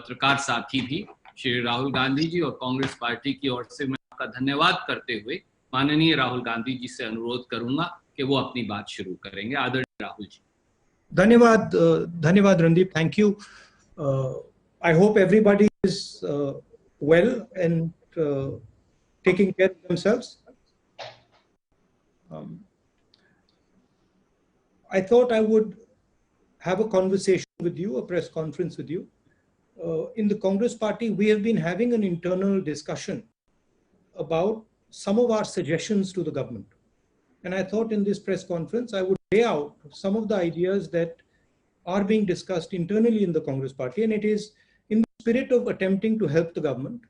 पत्रकार साथी भी श्री राहुल गांधी जी और कांग्रेस पार्टी की ओर से मैं आपका धन्यवाद करते हुए माननीय राहुल गांधी जी से अनुरोध करूंगा कि वो अपनी बात शुरू करेंगे। आदरणीय राहुल जी। धन्यवाद, धन्यवाद Randeep, thank you. I hope everybody is well and taking care of themselves. I thought I would have a conversation with you, a press conference with you. In the Congress party, we have been having an internal discussion about some of our suggestions to the government. And I thought in this press conference, I would lay out some of the ideas that are being discussed internally in the Congress party. And it is in the spirit of attempting to help the government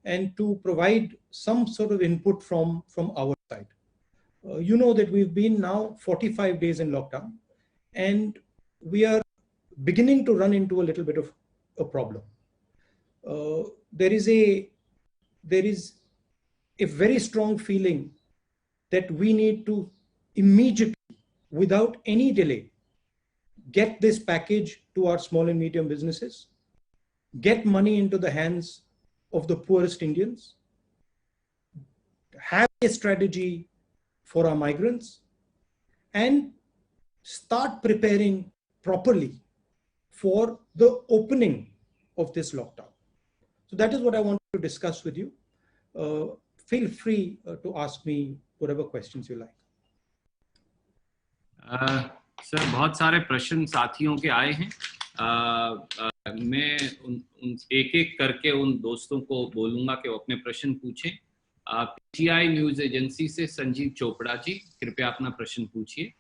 and to provide some sort of input from our side. You know that we've been now 45 days in lockdown, and we are beginning to run into a little bit of a problem. There is a very strong feeling that we need to immediately, without any delay, get this package to our small and medium businesses, get money into the hands of the poorest Indians, have a strategy for our migrants, and start preparing properly for the opening of this lockdown. So that is what I want to discuss with you. Feel free to ask me whatever questions you like. Sir, बहुत सारे प्रश्न साथियों के आए हैं। मैं एक एक करके उन दोस्तों को बोलूंगा कि वो अपने प्रश्न पूछें। पीटीआई न्यूज एजेंसी से संजीव चोपड़ा जी, कृपया अपना प्रश्न पूछिए।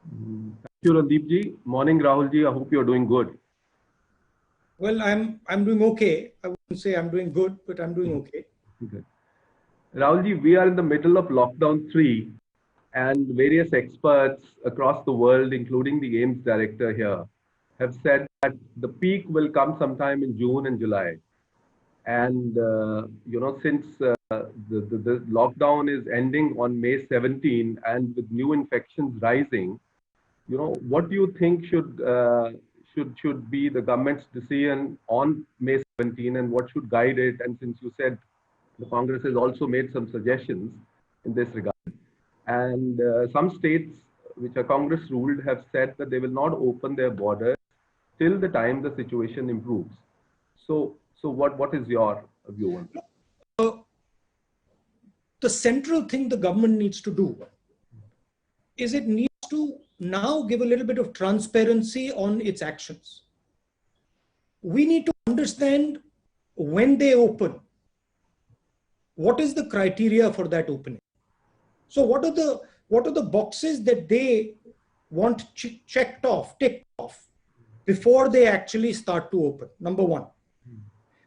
Thank you, Randeep ji. Morning, Rahul ji. I hope you're doing good. Well, I'm doing okay. I wouldn't say I'm doing good, but I'm doing okay. Good. Rahul ji, we are in the middle of lockdown 3, and various experts across the world, including the AIIMS director here, have said that the peak will come sometime in June and July. And since the lockdown is ending on May 17, and with new infections rising, what do you think should be the government's decision on May 17, and what should guide it? And since you said the Congress has also made some suggestions in this regard, and some states which are Congress ruled have said that they will not open their borders till the time the situation improves. So what is your view on that? The central thing the government needs to do is it needs to now give a little bit of transparency on its actions. We need to understand when they open, what is the criteria for that opening. So what are the boxes that they want ticked off before they actually start to open? Number one.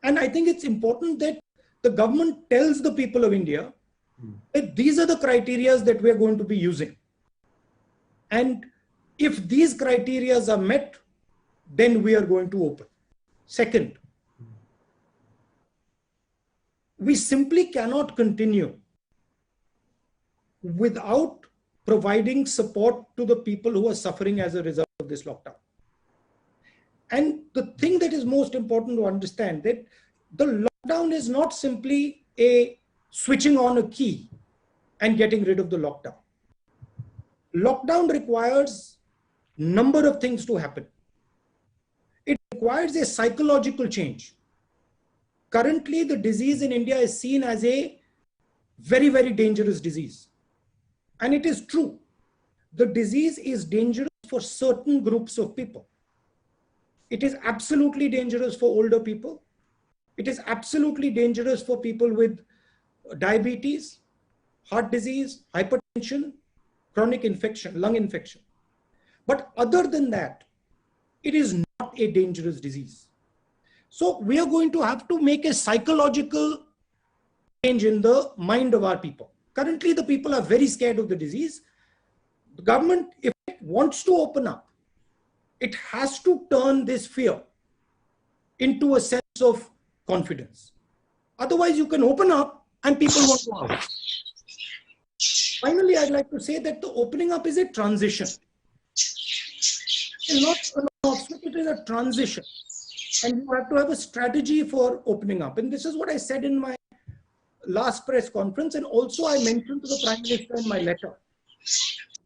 And I think it's important that the government tells the people of India that these are the criteria that we're going to be using. And if these criteria are met, then we are going to open. Second, we simply cannot continue without providing support to the people who are suffering as a result of this lockdown. And the thing that is most important to understand, that the lockdown is not simply a switching on a key and getting rid of the lockdown. Lockdown requires a number of things to happen. It requires a psychological change. Currently, the disease in India is seen as a very, very dangerous disease. And it is true. The disease is dangerous for certain groups of people. It is absolutely dangerous for older people. It is absolutely dangerous for people with diabetes, heart disease, hypertension, chronic infection, lung infection. But other than that, it is not a dangerous disease. So we are going to have to make a psychological change in the mind of our people. Currently, the people are very scared of the disease. The government, if it wants to open up, it has to turn this fear into a sense of confidence. Otherwise, you can open up and people won't go out. Finally, I'd like to say that the opening up is a transition. It's not an obstacle, it is a transition. and you have to have a strategy for opening up. And this is what I said in my last press conference, and also I mentioned to the Prime Minister in my letter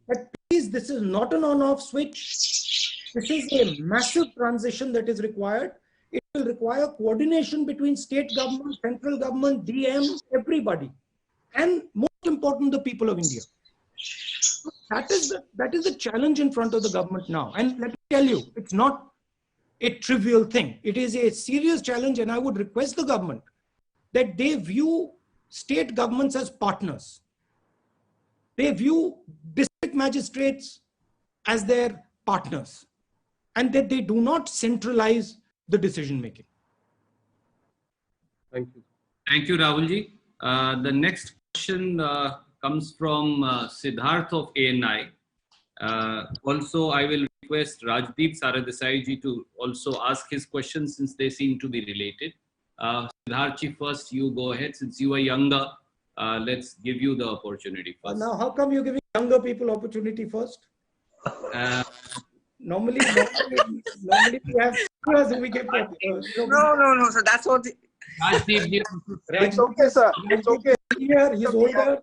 that please, this is not an on-off switch. This is a massive transition that is required. It will require coordination between state government, central government, DM, everybody, and most important, the people of India. That is the challenge in front of the government now. And let me tell you, it's not a trivial thing. It is a serious challenge, and I would request the government that they view state governments as partners. They view district magistrates as their partners, and that they do not centralize the decision making. Thank you. Thank you, Rahulji. The next question comes from Siddharth of ANI. Also, I will request Rajdeep Saradesai ji to also ask his questions since they seem to be related. Siddharth ji, first you go ahead. Since you are younger, let's give you the opportunity first. Now, how come you're giving younger people opportunity first? Normally we have seniors who we give. No. So that's what. Rajdeep ji. It's okay, sir. It's okay. He's older.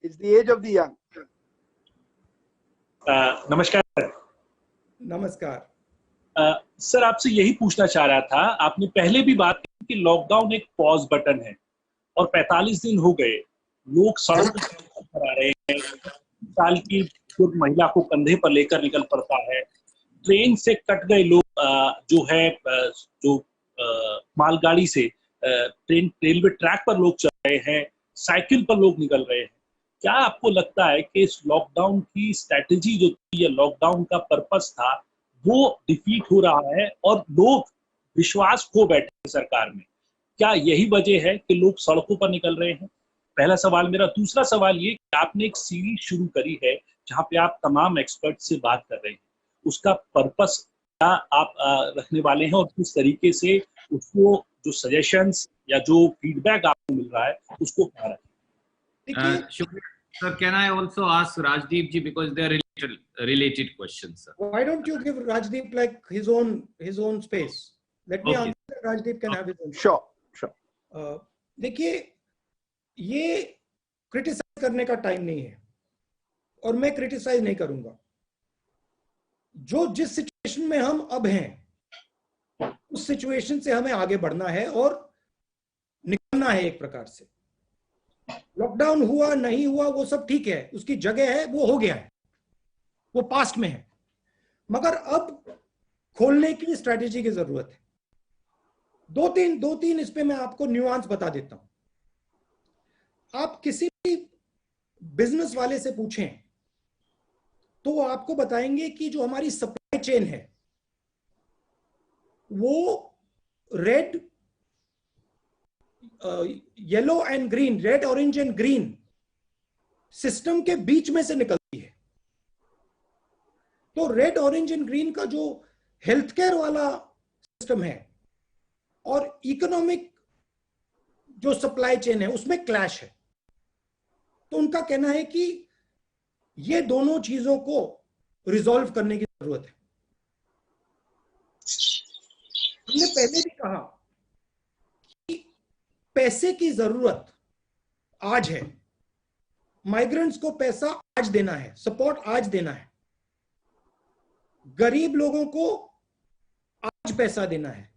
It's the age of the young. नमस्कार नमस्कार sir, आपसे यही पूछना चाह रहा था, आपने पहले भी बात की कि लॉकडाउन एक पॉज बटन है और 45 दिन हो गए, लोग सड़कों पर आ रहे हैं, साल की महिला को कंधे पर लेकर निकल पड़ता है, ट्रेन से कट गए लोग, जो है जो मालगाड़ी से ट्रेन रेलवे ट्रैक पर लोग चल रहे हैं, साइकिल पर लोग निकल रहे हैं। क्या आपको लगता है कि इस लॉकडाउन की स्ट्रैटेजी जो थी या लॉकडाउन का पर्पस था वो डिफीट हो रहा है और लोग विश्वास खो बैठे हैं सरकार में? क्या यही वजह है कि लोग सड़कों पर निकल रहे हैं? पहला सवाल मेरा। दूसरा सवाल ये कि आपने एक सीरीज शुरू करी है जहां पे आप तमाम एक्सपर्ट से बात कर रहे हैं, उसका पर्पस क्या आप रखने वाले हैं और किस तरीके से उसको जो सजेशंस या जो फीडबैक आपको मिल रहा है उसको कहाँ रखें? Sir, can I also ask Rajdeep ji, because they are related questions, sir? Why don't you give Rajdeep like his own space? Let me answer. Rajdeep can have his own. Sure. देखिए, ये criticise करने का time नहीं है और मैं criticise नहीं करूंगा। जो जिस सिचुएशन में हम अब हैं उस सिचुएशन से हमें आगे बढ़ना है और निकलना है एक प्रकार से। लॉकडाउन हुआ नहीं हुआ वो सब ठीक है, उसकी जगह है, वो हो गया है, वो पास्ट में है, मगर अब खोलने की स्ट्रेटेजी की जरूरत है। दो तीन इस पे मैं आपको न्यूआंस बता देता हूं। आप किसी भी बिजनेस वाले से पूछें तो वो आपको बताएंगे कि जो हमारी सप्लाई चेन है वो red, yellow and green, red orange and green system के बीच में से निकलती है। तो रेड ऑरेंज एंड ग्रीन का जो हेल्थ केयर वाला सिस्टम है और इकोनॉमिक जो सप्लाई चेन है उसमें क्लैश है। तो उनका कहना है कि ये दोनों चीजों को रिजॉल्व करने की जरूरत है। हमने पहले भी कहा कि पैसे की जरूरत आज है, माइग्रेंट्स को पैसा आज देना है, सपोर्ट आज देना है, गरीब लोगों को आज पैसा देना है,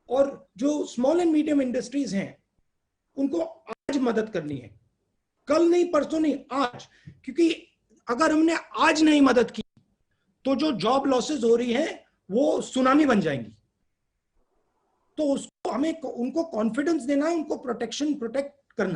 और जो स्मॉल एंड मीडियम इंडस्ट्रीज हैं उनको आज मदद करनी है, कल नहीं, परसों नहीं, आज। क्योंकि अगर हमने आज नहीं मदद की तो जो जॉब लॉसेस हो रही हैं वो सुनामी बन जाएंगी। तो उसको हमें उनको कॉन्फिडेंस देना है, उनको प्रोटेक्ट